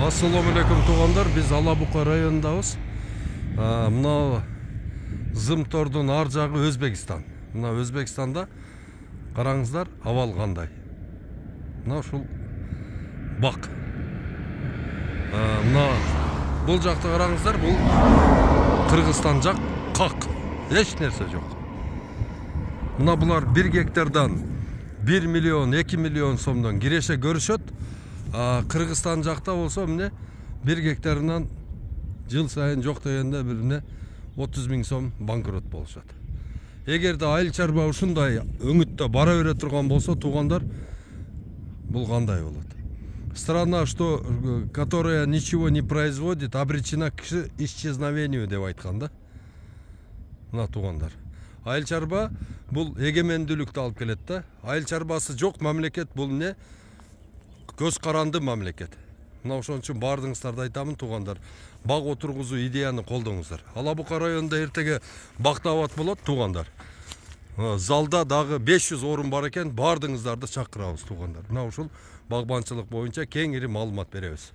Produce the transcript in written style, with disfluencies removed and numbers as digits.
Ассаламу алейкум туғандар, біз Алабука районындабыз. Мына Зымтордун ар жағы Өзбекстан. Мына Өзбекстанда қараңыздар, авал қандай. Мына ушул бак. Мына бұл жақты қараңыздар, бұл Кыргызстан жақ қақ. Еш нәрсе жоқ. Мына бұлар 1 гектардан 1 миллион, 2 миллион сомдон киреше көрүшөт. Кыргызстан жақта болса міне 1 гектарынан жыл сайын жоқ дегенде біріне 30 000 сом банкрот болушат. Эгерде айыл чарба ушундай өңүттө бара бере турган болсо, тугандар, бул кандай болот? Страна, что которая ничего не производит, обречена к исчезновению деп айткан да. Мына тугандар. Айыл чарба бул эгемендүүлүктү алып келет да. Айыл чарбасы жок мамлекет бул не? Көз каранды мамлекет. Мына ошон үчүн бардыңыздарда айтамын, тугандар, бак отургузуу идеяны колдоңуздар. Алабука районунда эртеге бак дават болот, тугандар. Залда дагы 500 орун бар экен, бардыңыздарды чакырабыз, тугандар. Мына ушул багбанчылык боюнча кеңири маалымат беребиз.